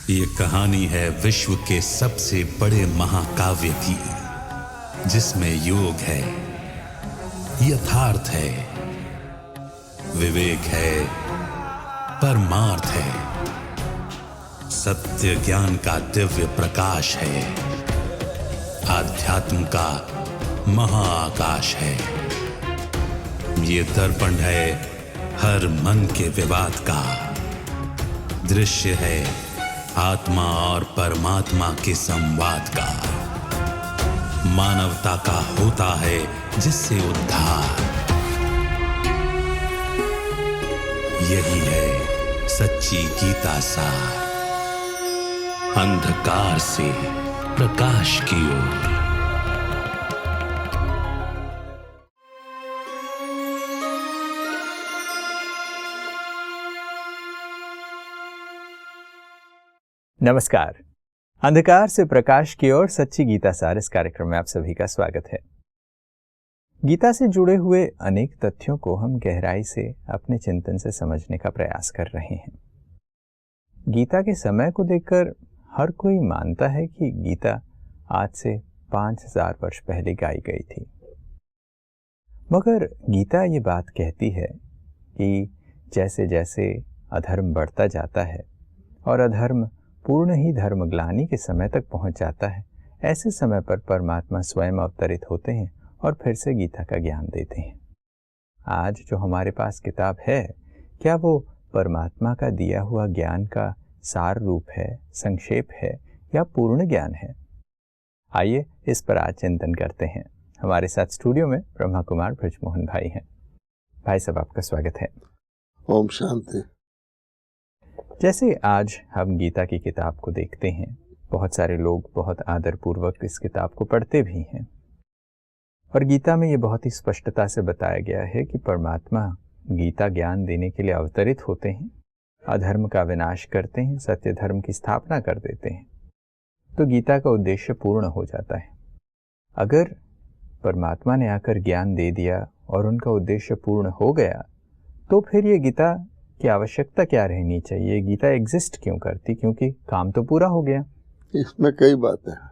ये कहानी है विश्व के सबसे बड़े महाकाव्य की, जिसमें योग है, यथार्थ है, विवेक है, परमार्थ है, सत्य ज्ञान का दिव्य प्रकाश है, आध्यात्म का महाआकाश है। ये दर्पण है हर मन के विवाद का, दृश्य है आत्मा और परमात्मा के संवाद का, मानवता का होता है जिससे उद्धार। यही है सच्ची गीता सार, अंधकार से प्रकाश की ओर। नमस्कार। अंधकार से प्रकाश की ओर सच्ची गीता सार इस कार्यक्रम में आप सभी का स्वागत है। गीता से जुड़े हुए अनेक तथ्यों को हम गहराई से अपने चिंतन से समझने का प्रयास कर रहे हैं। गीता के समय को देखकर हर कोई मानता है कि गीता आज से 5000 वर्ष पहले गाई गई थी, मगर गीता ये बात कहती है कि जैसे जैसे अधर्म बढ़ता जाता है और अधर्म पूर्ण ही धर्मग्लानि के समय तक पहुंच जाता है, ऐसे समय पर परमात्मा स्वयं अवतरित होते हैं और फिर से गीता का ज्ञान देते हैं। आज जो हमारे पास किताब है, क्या वो परमात्मा का दिया हुआ ज्ञान का सार रूप है, संक्षेप है या पूर्ण ज्ञान है? आइए इस पर आज चिंतन करते हैं। हमारे साथ स्टूडियो में ब्रह्मा कुमार ब्रजमोहन भाई हैं। भाई साहब, आपका स्वागत है। ओम शांति। जैसे आज हम गीता की किताब को देखते हैं, बहुत सारे लोग बहुत आदरपूर्वक इस किताब को पढ़ते भी हैं और गीता में ये बहुत ही स्पष्टता से बताया गया है कि परमात्मा गीता ज्ञान देने के लिए अवतरित होते हैं, अधर्म का विनाश करते हैं, सत्य धर्म की स्थापना कर देते हैं, तो गीता का उद्देश्य पूर्ण हो जाता है। अगर परमात्मा ने आकर ज्ञान दे दिया और उनका उद्देश्य पूर्ण हो गया, तो फिर ये गीता की आवश्यकता क्या रहनी चाहिए? गीता एग्जिस्ट क्यों करती? क्योंकि काम तो पूरा हो गया। इसमें कई बातें हैं।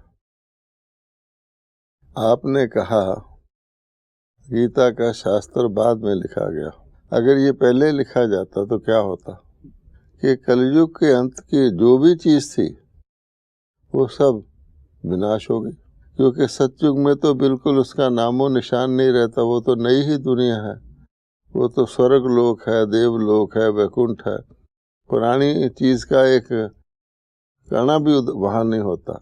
आपने कहा गीता का शास्त्र बाद में लिखा गया। अगर ये पहले लिखा जाता तो क्या होता कि कलयुग के अंत की जो भी चीज थी वो सब विनाश हो गई, क्योंकि सतयुग में तो बिल्कुल उसका नामो निशान नहीं रहता। वो तो नई ही दुनिया है, वो तो स्वर्ग लोक है, देवलोक है, वैकुंठ है। पुरानी चीज का एक कणा भी वहां नहीं होता।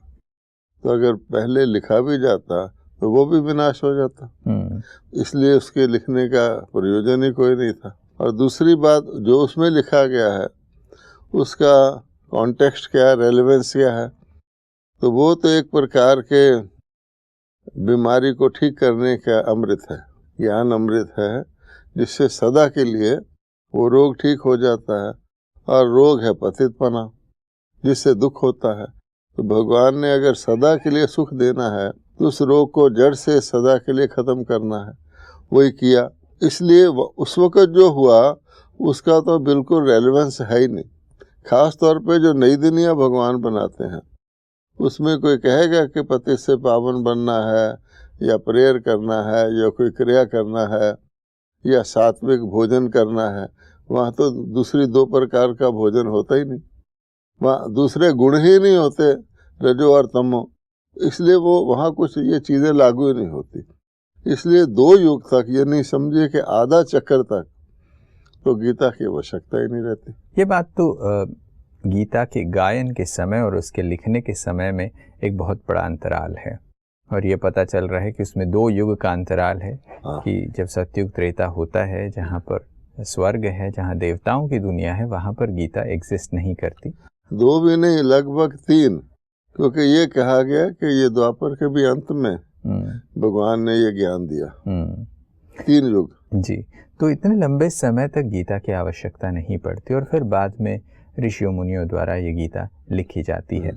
तो अगर पहले लिखा भी जाता तो वो भी विनाश हो जाता। इसलिए उसके लिखने का प्रयोजन ही कोई नहीं था। और दूसरी बात, जो उसमें लिखा गया है उसका कॉन्टेक्स्ट क्या है, रेलेवेंस क्या है, तो वो तो एक प्रकार के बीमारी को ठीक करने का अमृत है, ज्ञान अमृत है, जिससे सदा के लिए वो रोग ठीक हो जाता है। और रोग है पतितपना, जिससे दुख होता है। तो भगवान ने अगर सदा के लिए सुख देना है तो उस रोग को जड़ से सदा के लिए ख़त्म करना है, वही किया। इसलिए उस वक़्त जो हुआ उसका तो बिल्कुल रेलेवेंस है ही नहीं। ख़ास तौर पे जो नई दुनिया भगवान बनाते हैं उसमें कोई कहेगा कि पति से पावन बनना है या प्रेयर करना है या कोई क्रिया करना है या सात्विक भोजन करना है। वहाँ तो दूसरी दो प्रकार का भोजन होता ही नहीं, वहाँ दूसरे गुण ही नहीं होते, रजो और तमो। इसलिए वो वहाँ कुछ ये चीज़ें लागू ही नहीं होती। इसलिए 2 युग तक, ये नहीं समझिए कि आधा चक्कर तक, तो गीता की आवश्यकता ही नहीं रहती। ये बात तो गीता के गायन के समय और उसके लिखने के समय में एक बहुत बड़ा अंतराल है और ये पता चल रहा है कि उसमें 2 युग का अंतराल है। कि जब सतयुग त्रेता होता है, जहाँ पर स्वर्ग है, जहाँ देवताओं की दुनिया है, वहाँ पर गीता एग्जिस्ट नहीं करती। 2 भी नहीं, लगभग 3, क्योंकि ये कहा गया कि ये द्वापर के भी अंत में भगवान ने ये ज्ञान दिया। 3 युग। जी, तो इतने लंबे समय तक गीता की आवश्यकता नहीं पड़ती और फिर बाद में ऋषियों मुनियों द्वारा ये गीता लिखी जाती है।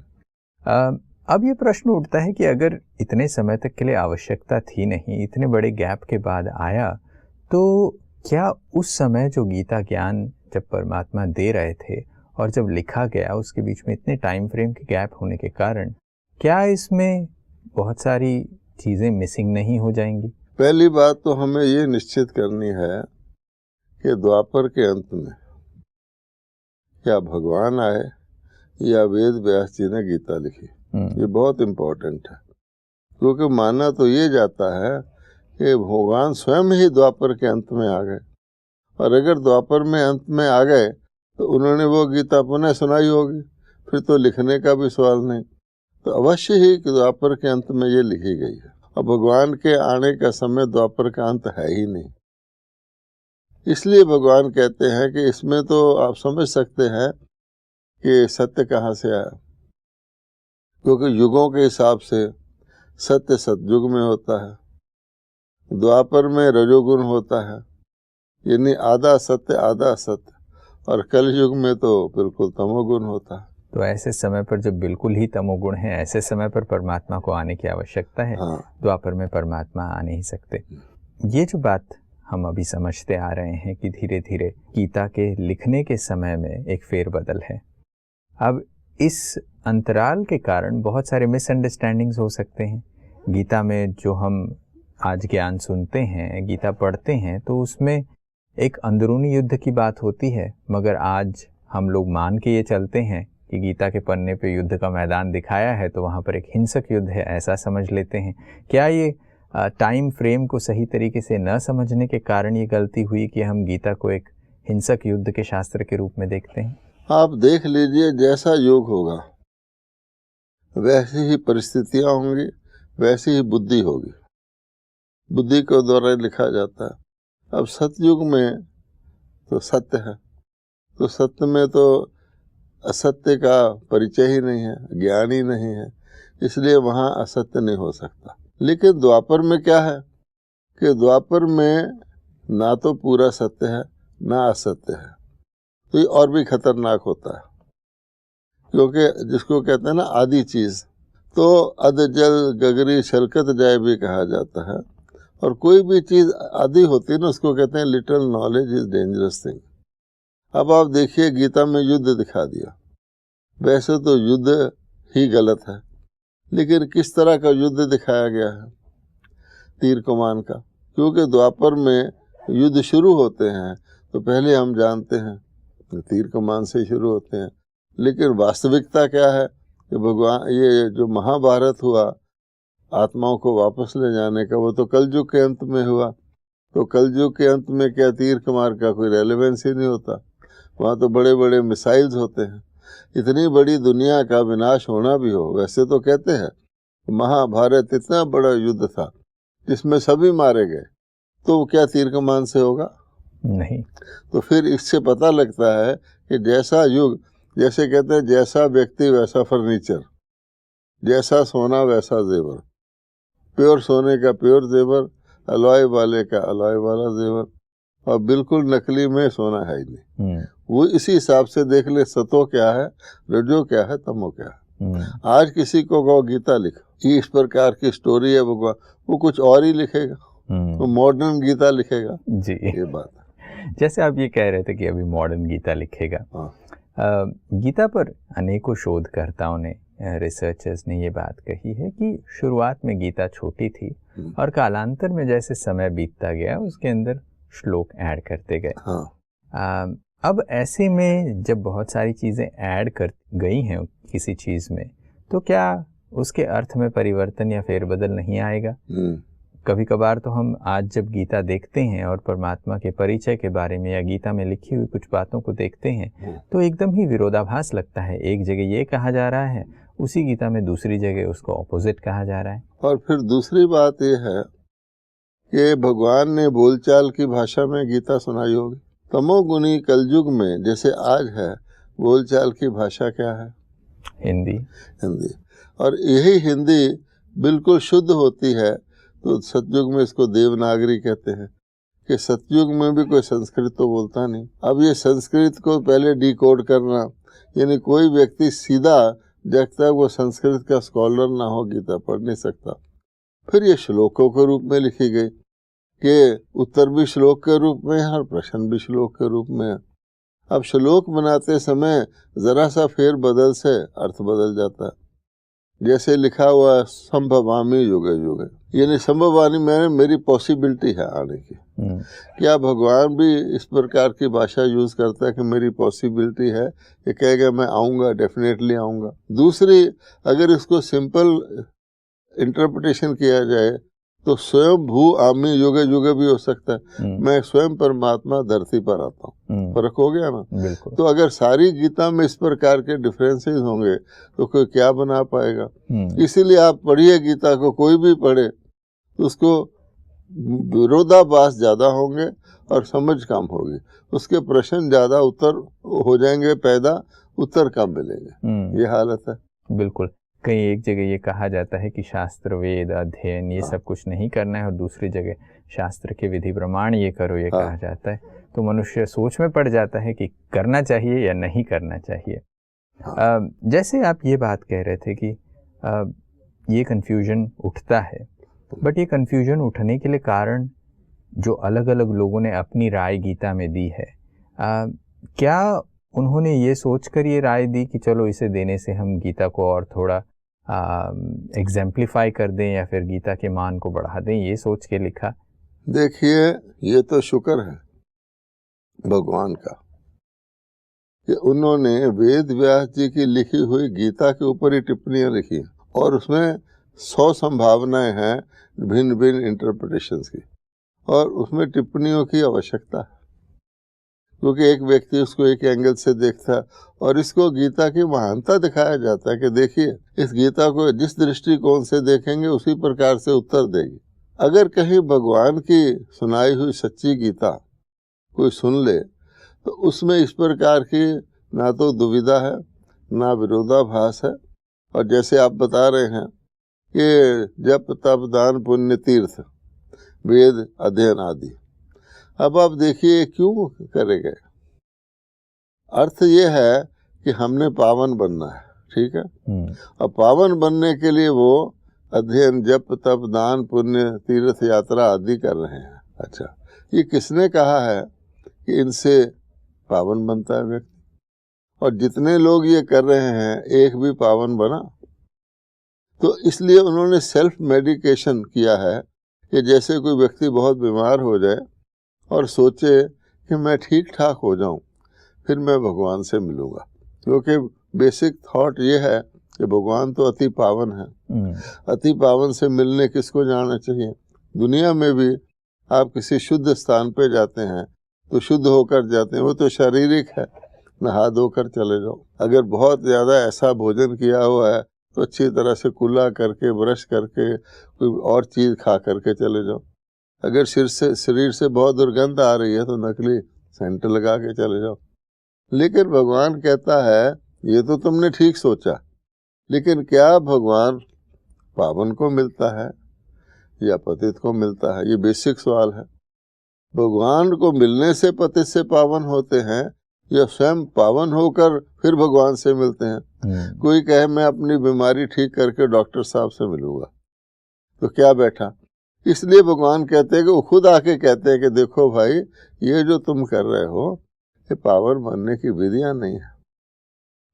अब ये प्रश्न उठता है कि अगर इतने समय तक के लिए आवश्यकता थी नहीं, इतने बड़े गैप के बाद आया, तो क्या उस समय जो गीता ज्ञान जब परमात्मा दे रहे थे और जब लिखा गया उसके बीच में इतने टाइम फ्रेम के गैप होने के कारण क्या इसमें बहुत सारी चीज़ें मिसिंग नहीं हो जाएंगी? पहली बात तो हमें ये निश्चित करनी है कि द्वापर के अंत में क्या भगवान आए या वेद व्यास जी ने गीता लिखी। ये बहुत इम्पोर्टेंट है, क्योंकि माना तो ये जाता है कि भगवान स्वयं ही द्वापर के अंत में आ गए, और अगर द्वापर में अंत में आ गए तो उन्होंने वो गीता पुनः सुनाई होगी, फिर तो लिखने का भी सवाल नहीं। तो अवश्य ही द्वापर के अंत में ये लिखी गई है, और भगवान के आने का समय द्वापर का अंत है ही नहीं। इसलिए भगवान कहते हैं कि इसमें तो आप समझ सकते हैं कि सत्य कहाँ से आया, क्योंकि युगों के हिसाब से सत्य सतयुग में होता है, द्वापर में रजोगुण होता है, यानी आधा सत्य आधा असत्य, और कलयुग में तो बिल्कुल तमोगुण होता है। तो ऐसे समय पर जब बिल्कुल ही तमोगुण है, ऐसे समय पर परमात्मा को आने की आवश्यकता है। हाँ। द्वापर में परमात्मा आ नहीं सकते। ये जो बात हम अभी समझते आ रहे हैं कि धीरे धीरे गीता के लिखने के समय में एक फेरबदल है। अब इस अंतराल के कारण बहुत सारे मिसअंडरस्टैंडिंग्स हो सकते हैं। गीता में जो हम आज ज्ञान सुनते हैं, गीता पढ़ते हैं, तो उसमें एक अंदरूनी युद्ध की बात होती है, मगर आज हम लोग मान के ये चलते हैं कि गीता के पन्ने पे युद्ध का मैदान दिखाया है तो वहाँ पर एक हिंसक युद्ध है, ऐसा समझ लेते हैं। क्या ये टाइम फ्रेम को सही तरीके से न समझने के कारण ये गलती हुई कि हम गीता को एक हिंसक युद्ध के शास्त्र के रूप में देखते हैं? आप देख लीजिए, जैसा योग होगा वैसी ही परिस्थितियां होंगी, वैसी ही बुद्धि होगी। बुद्धि के द्वारा लिखा जाता है। अब सतयुग में तो सत्य है, तो सत्य में तो असत्य का परिचय ही नहीं है, ज्ञान ही नहीं है, इसलिए वहाँ असत्य नहीं हो सकता। लेकिन द्वापर में क्या है कि द्वापर में ना तो पूरा सत्य है ना असत्य है, तो ये और भी खतरनाक होता है, क्योंकि जिसको कहते हैं ना आदि चीज, तो अध जल गगरी छलकत जाए भी कहा जाता है। और कोई भी चीज आदि होती है ना, उसको कहते हैं little knowledge is dangerous thing. अब आप देखिए, गीता में युद्ध दिखा दिया, वैसे तो युद्ध ही गलत है, लेकिन किस तरह का युद्ध दिखाया गया है, तीर कमान का। क्योंकि द्वापर में युद्ध शुरू होते हैं तो पहले हम जानते हैं तीर कमान से शुरू होते हैं, लेकिन वास्तविकता क्या है कि भगवान ये जो महाभारत हुआ आत्माओं को वापस ले जाने का, वो तो कलयुग के अंत में हुआ। तो कलयुग के अंत में क्या तीर कमार का कोई रेलेवेंस ही नहीं होता, वहाँ तो बड़े बड़े मिसाइल्स होते हैं। इतनी बड़ी दुनिया का विनाश होना भी हो, वैसे तो कहते हैं महाभारत इतना बड़ा युद्ध था जिसमें सभी मारे गए, तो क्या तीर कमान से होगा? नहीं। तो फिर इससे पता लगता है कि जैसा युग, जैसे कहते हैं जैसा व्यक्ति वैसा फर्नीचर, जैसा सोना वैसा जेवर, प्योर सोने का प्योर जेवर, अलॉय वाले का अलॉय वाला जेवर, और बिल्कुल नकली में सोना है ही नहीं। वो इसी हिसाब से देख ले, सतो क्या है, रजो क्या है, तमो क्या है। आज किसी को कहो गीता लिख, इस प्रकार की स्टोरी है भगवान, वो कुछ और ही लिखेगा, वो मॉडर्न गीता लिखेगा जी। ये बात है। जैसे आप ये कह रहे थे कि अभी मॉडर्न गीता लिखेगा। हाँ। गीता पर अनेकों शोधकर्ताओं ने, रिसर्चर्स ने ये बात कही है कि शुरुआत में गीता छोटी थी और कालांतर में जैसे समय बीतता गया उसके अंदर श्लोक ऐड करते गए। हाँ। अब ऐसे में जब बहुत सारी चीज़ें ऐड कर गई हैं किसी चीज़ में, तो क्या उसके अर्थ में परिवर्तन या फेरबदल नहीं आएगा? कभी कभार तो हम आज जब गीता देखते हैं और परमात्मा के परिचय के बारे में या गीता में लिखी हुई कुछ बातों को देखते हैं तो एकदम ही विरोधाभास लगता है। एक जगह ये कहा जा रहा है, उसी गीता में दूसरी जगह उसको ऑपोजिट कहा जा रहा है। और फिर दूसरी बात ये है कि भगवान ने बोलचाल की भाषा में गीता सुनाई होगी। तमोगुनी कलयुग में जैसे आज है, बोलचाल की भाषा क्या है? हिंदी। हिंदी। और यही हिंदी बिल्कुल शुद्ध होती है, तो सतयुग में इसको देवनागरी कहते हैं कि सतयुग में भी कोई संस्कृत तो बोलता नहीं। अब ये संस्कृत को पहले डिकोड करना, यानी कोई व्यक्ति सीधा जब तक वो संस्कृत का स्कॉलर ना हो गीता पढ़ नहीं सकता। फिर ये श्लोकों के रूप में लिखी गई कि उत्तर भी श्लोक के रूप में है और प्रश्न भी श्लोक के रूप में है। अब श्लोक बनाते समय जरा सा फेर बदल से अर्थ बदल जाता है। जैसे लिखा हुआ संभवामी युगे युगे, यानी संभवानी मेरी पॉसिबिलिटी है आने की। क्या भगवान भी इस प्रकार की भाषा यूज करता है कि मेरी पॉसिबिलिटी है, ये कहेगा मैं आऊंगा, डेफिनेटली आऊंगा। दूसरी, अगर इसको सिंपल इंटरप्रिटेशन किया जाए तो स्वयं भू आमी युगे युगे भी हो सकता है, मैं स्वयं परमात्मा धरती पर आता हूँ। फर्क हो गया ना। बिल्कुल। तो अगर सारी गीता में इस प्रकार के डिफरेंसेस होंगे तो कोई क्या बना पाएगा। इसीलिए आप पढ़िए गीता को, कोई भी पढ़े तो उसको विरोधाभास ज्यादा होंगे और समझ कम होगी, उसके प्रश्न ज्यादा उत्तर हो जाएंगे पैदा, उत्तर कम मिलेंगे। ये हालत है। बिल्कुल। कहीं एक जगह ये कहा जाता है कि शास्त्र, वेद, अध्ययन ये सब कुछ नहीं करना है, और दूसरी जगह शास्त्र के विधि प्रमाण ये करो, ये कहा जाता है। तो मनुष्य सोच में पड़ जाता है कि करना चाहिए या नहीं करना चाहिए। जैसे आप ये बात कह रहे थे कि ये कन्फ्यूजन उठता है, बट ये कन्फ्यूजन उठने के लिए कारण जो अलग अलग लोगों ने अपनी राय गीता में दी है, क्या उन्होंने ये सोचकर ये राय दी कि चलो इसे देने से हम गीता को और थोड़ा एग्जाम्प्लीफाई कर दें या फिर गीता के मान को बढ़ा दें, ये सोच के लिखा? देखिए, ये तो शुक्र है भगवान का कि उन्होंने वेद व्यास जी की लिखी हुई गीता के ऊपर ही टिप्पणियां लिखी हैं, और उसमें 100 संभावनाएं हैं भिन्न भिन्न इंटरप्रिटेशंस की, और उसमें टिप्पणियों की आवश्यकता है, क्योंकि एक व्यक्ति उसको एक एंगल से देखता है, और इसको गीता की महानता दिखाया जाता है कि देखिए इस गीता को जिस दृष्टिकोण से देखेंगे उसी प्रकार से उत्तर देगी। अगर कहीं भगवान की सुनाई हुई सच्ची गीता कोई सुन ले तो उसमें इस प्रकार की ना तो दुविधा है, ना विरोधाभास है, और जैसे आप बता रहे हैं कि जप तप दान पुण्य तीर्थ वेद अध्ययन आदि, अब आप देखिए क्यों करे गए। अर्थ ये है कि हमने पावन बनना है, ठीक है। और पावन बनने के लिए वो अध्ययन जप तप दान पुण्य तीर्थ यात्रा आदि कर रहे हैं। अच्छा, ये किसने कहा है कि इनसे पावन बनता है व्यक्ति? और जितने लोग ये कर रहे हैं एक भी पावन बना? तो इसलिए उन्होंने सेल्फ मेडिकेशन किया है कि जैसे कोई व्यक्ति बहुत बीमार हो जाए और सोचे कि मैं ठीक ठाक हो जाऊं फिर मैं भगवान से मिलूंगा, क्योंकि बेसिक थॉट ये है कि भगवान तो अति पावन है। अति पावन से मिलने किसको जाना चाहिए? दुनिया में भी आप किसी शुद्ध स्थान पे जाते हैं तो शुद्ध होकर जाते हैं, वो तो शारीरिक है, नहा धोकर चले जाओ। अगर बहुत ज़्यादा ऐसा भोजन किया हुआ है तो अच्छी तरह से कुल्ला करके ब्रश करके कोई और चीज़ खा करके चले जाओ। अगर शरीर से बहुत दुर्गंध आ रही है तो नकली सेंट लगा के चले जाओ। लेकिन भगवान कहता है ये तो तुमने ठीक सोचा, लेकिन क्या भगवान पावन को मिलता है या पतित को मिलता है? ये बेसिक सवाल है। भगवान को मिलने से पतित से पावन होते हैं या स्वयं पावन होकर फिर भगवान से मिलते हैं? कोई कहे मैं अपनी बीमारी ठीक करके डॉक्टर साहब से मिलूंगा, तो क्या बैठा? इसलिए भगवान कहते हैं कि वो खुद आके कहते हैं कि देखो भाई, ये जो तुम कर रहे हो ये पावन बनने की विधियां नहीं है।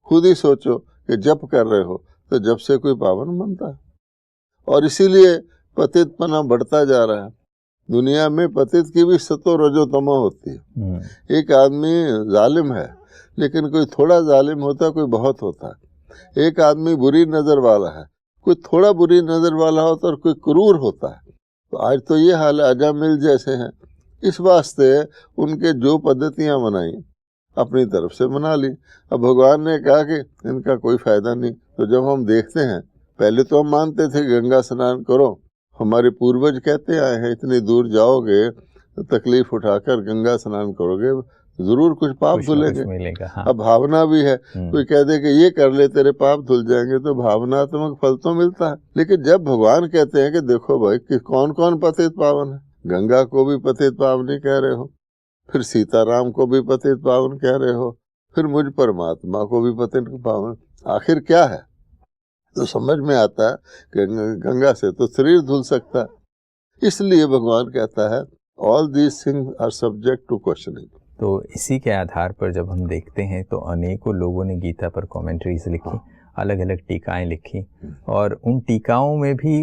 खुद ही सोचो कि जप कर रहे हो तो जप से कोई पावन बनता है? और इसीलिए पतितपना बढ़ता जा रहा है। दुनिया में पतित की भी सतो रजो तमो होती है। एक आदमी जालिम है लेकिन कोई थोड़ा जालिम होता है, कोई बहुत होता है। एक आदमी बुरी नजर वाला है, कोई थोड़ा बुरी नजर वाला होता है और कोई क्रूर होता है। तो आज तो ये हाल है, अजामिल जैसे हैं। इस वास्ते उनके जो पद्धतियां बनाई अपनी तरफ से बना ली। अब भगवान ने कहा कि इनका कोई फायदा नहीं। तो जब हम देखते हैं, पहले तो हम मानते थे गंगा स्नान करो, हमारे पूर्वज कहते आए हैं इतनी दूर जाओगे तो तकलीफ उठाकर गंगा स्नान करोगे जरूर कुछ पाप धुलेंगे। हाँ। अब भावना भी है, कोई कह दे कि ये कर ले तेरे पाप धुल जाएंगे, तो भावनात्मक फल तो मिलता है। लेकिन जब भगवान कहते हैं कि देखो भाई कि कौन कौन पतित पावन है, गंगा को भी पतित पावनी कह रहे हो, फिर सीताराम को भी पतित पावन कह रहे हो, फिर मुझ परमात्मा को भी पतित पावन, आखिर क्या है? तो समझ में आता है कि गंगा से तो शरीर धुल सकता है। इसलिए भगवान कहता है all these things are subject to questioning. तो इसी के आधार पर जब हम देखते हैं तो अनेकों लोगों ने गीता पर कमेंट्रीज लिखी, अलग अलग टीकाएं लिखी, और उन टीकाओं में भी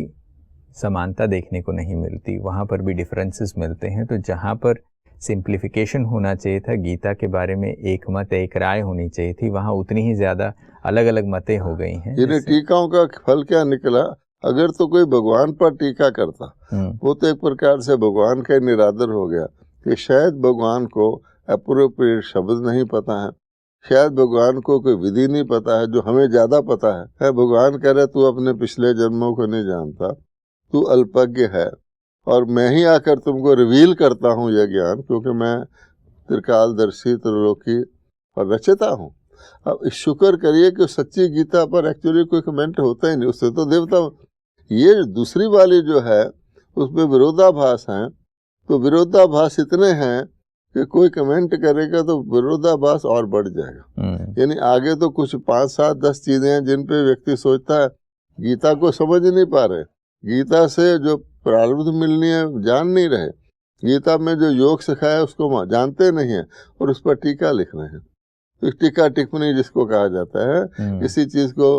समानता देखने को नहीं मिलती, वहाँ पर भी डिफरेंसेस मिलते हैं। तो जहाँ पर सिंप्लीफिकेशन होना चाहिए था, गीता के बारे में एक मत एक राय होनी चाहिए थी, वहाँ उतनी ही ज़्यादा अलग अलग मतें हो गई हैं। इन्हें टीकाओं का फल क्या निकला? अगर तो कोई भगवान पर टीका करता, वो तो एक प्रकार से भगवान का निरादर हो गया कि शायद भगवान को अप्रोप्रिएट शब्द नहीं पता है, शायद भगवान को कोई विधि नहीं पता है जो हमें ज्यादा पता है। भगवान कह रहे तू अपने पिछले जन्मों को नहीं जानता, तू अल्पज्ञ है, और मैं ही आकर तुमको रिवील करता हूँ यह ज्ञान, क्योंकि मैं त्रिकालदर्शी, त्रिलोकी और रचयिता हूँ। अब शुक्र करिए कि सच्ची गीता पर एक्चुअली कोई कमेंट होता ही नहीं, उससे तो देवता। ये दूसरी वाली जो है उसमें विरोधाभास हैं, तो विरोधाभास इतने हैं कि कोई कमेंट करेगा तो विरोधाभास और बढ़ जाएगा। यानी आगे तो कुछ 5, 7, 10 चीजें हैं जिन पे व्यक्ति सोचता है गीता को समझ नहीं पा रहे, गीता से जो प्रारब्ध मिलनी है जान नहीं रहे, गीता में जो योग सिखाया है उसको जानते नहीं है, और उस पर टीका लिख रहे हैं। तो टीका टिप्पणी जिसको कहा जाता है, किसी चीज को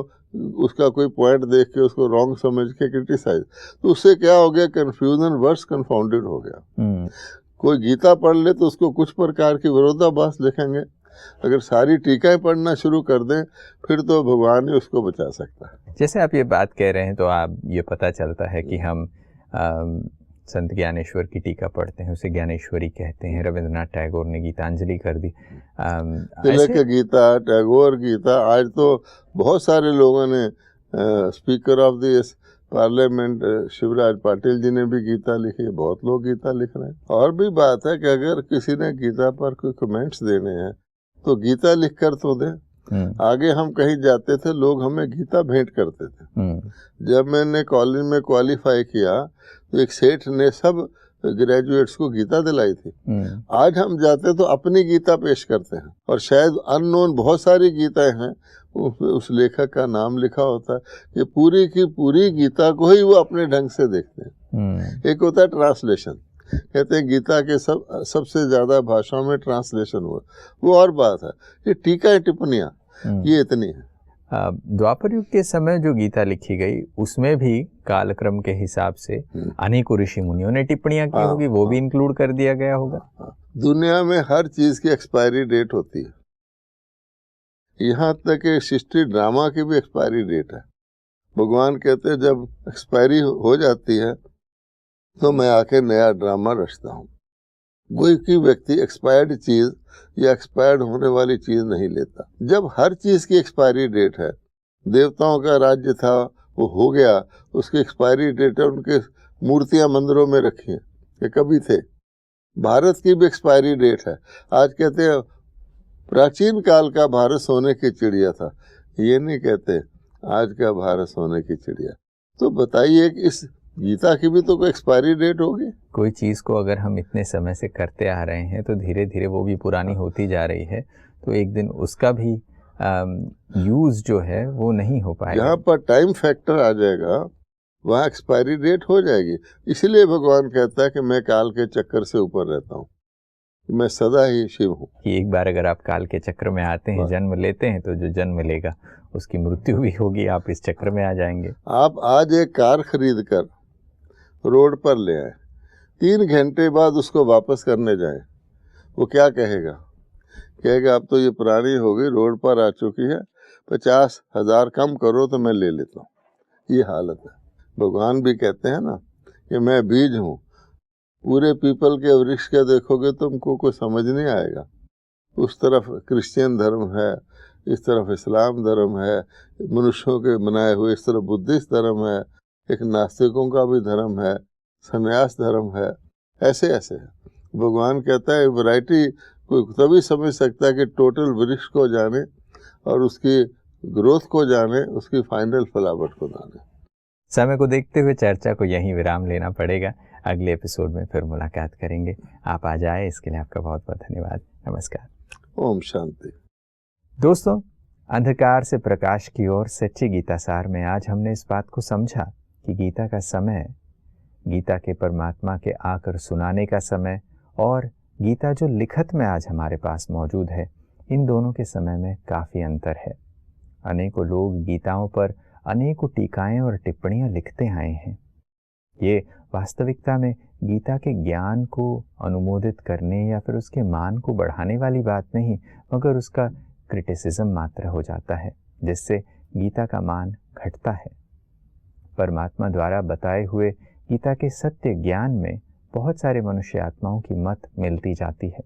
उसका कोई पॉइंट देख के उसको रॉन्ग समझ के क्रिटिसाइज, तो उससे क्या हो गया? कंफ्यूजन, वर्स कंफाउंडेड हो गया। कोई गीता पढ़ ले तो उसको कुछ प्रकार की विरोधाभास लिखेंगे, अगर सारी टीकाएं पढ़ना शुरू कर दें फिर तो भगवान ही उसको बचा सकता है। जैसे आप ये बात कह रहे हैं तो आप ये पता चलता है कि हम संत ज्ञानेश्वर की टीका पढ़ते हैं, उसे ज्ञानेश्वरी कहते हैं। रविंद्रनाथ टैगोर ने गीतांजलि कर दी। तिलक गीता, टैगोर गीता, आज तो बहुत सारे लोगों ने, speaker of the parliament Shivraj Patil ji ने भी गीता लिखी है, बहुत लोग गीता लिख रहे हैं। और भी बात है कि अगर किसी ने गीता पर कोई कमेंट्स देने हैं तो गीता लिख कर तो दें। आगे हम कहीं जाते थे, लोग हमें गीता भेंट करते थे। जब मैंने कॉलेज में क्वालिफाई किया तो एक सेठ ने सब ग्रेजुएट्स को गीता दिलाई थी। आज हम जाते तो अपनी गीता पेश करते हैं, और शायद अननोन बहुत सारी गीताएं हैं, उस लेखक का नाम लिखा होता है, कि पूरी की पूरी गीता को ही वो अपने ढंग से देखते हैं। एक होता है ट्रांसलेशन, कहते हैं गीता के सबसे ज्यादा भाषाओं में ट्रांसलेशन हुआ, वो और बात है। ये टीका टिप्पणियां ये इतनी है। द्वापर युग के समय जो गीता लिखी गई उसमें भी कालक्रम के हिसाब से अनेकों ऋषि मुनियों ने टिप्पणियां की होगी, वो भी इंक्लूड कर दिया गया होगा। दुनिया में हर चीज की एक्सपायरी डेट होती है, यहाँ तक कि हिस्ट्री ड्रामा की भी एक्सपायरी डेट है। भगवान कहते हैं जब एक्सपायरी हो जाती है तो मैं आके नया ड्रामा रचता हूँ। कोई की व्यक्ति एक्सपायर्ड चीज या एक्सपायर्ड होने वाली चीज नहीं लेता। जब हर चीज की एक्सपायरी डेट है, देवताओं का राज्य था वो हो गया, उसकी एक्सपायरी डेट है, उनके मूर्तियां मंदिरों में रखी हैं, ये कभी थे। भारत की भी एक्सपायरी डेट है। आज कहते हैं प्राचीन काल का भारत सोने की चिड़िया था, ये नहीं कहते आज का भारत सोने की चिड़िया। तो बताइए कि इस गीता की भी तो कोई एक्सपायरी डेट होगी। कोई चीज़ को अगर हम इतने समय से करते आ रहे हैं तो धीरे धीरे वो भी पुरानी होती जा रही है, तो एक दिन उसका भी यूज़ जो है वो नहीं हो पाएगा। जहाँ पर टाइम फैक्टर आ जाएगा वहाँ एक्सपायरी डेट हो जाएगी। इसलिए भगवान कहता है कि मैं काल के चक्कर से ऊपर रहता हूँ, मैं सदा ही शिव हूँ। कि एक बार अगर आप काल के चक्र में आते हैं, जन्म लेते हैं, तो जो जन्म लेगा उसकी मृत्यु भी होगी, आप इस चक्र में आ जाएंगे। आप आज एक कार खरीद कर रोड पर ले आए, 3 घंटे बाद उसको वापस करने जाए, वो क्या कहेगा? कहेगा अब तो ये पुरानी हो गई, रोड पर आ चुकी है, 50,000 कम करो तो मैं ले लेता हूँ। ये हालत है। भगवान भी कहते हैं ना कि मैं बीज हूँ, पूरे पीपल के वृक्ष के देखोगे तुमको कोई समझ नहीं आएगा। उस तरफ क्रिश्चियन धर्म है, इस तरफ इस्लाम धर्म है, मनुष्यों के बनाए हुए, इस तरफ बुद्धिस्ट धर्म है, एक नास्तिकों का भी धर्म है, संन्यास धर्म है, ऐसे ऐसे है। भगवान कहता है वैरायटी कोई तभी समझ सकता है कि टोटल वृक्ष को जाने और उसकी ग्रोथ को जाने, उसकी फाइनल फ्लावर को जाने। समय को देखते हुए चर्चा को यहीं विराम लेना पड़ेगा। अगले एपिसोड में फिर मुलाकात करेंगे। आप आ जाए, इसके लिए आपका बहुत बहुत धन्यवाद। नमस्कार। ओम शांति। दोस्तों, अंधकार से प्रकाश की ओर सच्ची गीता सार में आज हमने इस बात को समझा कि गीता का समय, गीता के परमात्मा के आकर सुनाने का समय और गीता जो लिखत में आज हमारे पास मौजूद है, इन दोनों के समय में काफ़ी अंतर है। अनेकों लोग गीताओं पर अनेकों टीकाएं और टिप्पणियां लिखते आए हैं। ये वास्तविकता में गीता के ज्ञान को अनुमोदित करने या फिर उसके मान को बढ़ाने वाली बात नहीं, मगर उसका क्रिटिसिज्म मात्र हो जाता है, जिससे गीता का मान घटता है। परमात्मा द्वारा बताए हुए गीता के सत्य ज्ञान में बहुत सारे मनुष्य आत्माओं की मत मिलती जाती है,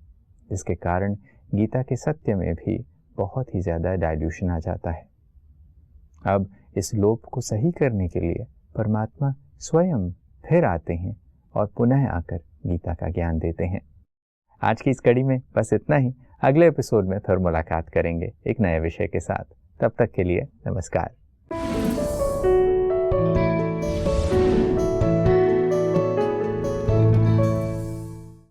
जिसके कारण गीता के सत्य में भी बहुत ही ज़्यादा डाइल्यूशन आ जाता है। अब इस लोप को सही करने के लिए परमात्मा स्वयं फिर आते हैं और पुनः आकर गीता का ज्ञान देते हैं। आज की इस कड़ी में बस इतना ही। अगले एपिसोड में फिर मुलाकात करेंगे एक नए विषय के साथ। तब तक के लिए नमस्कार।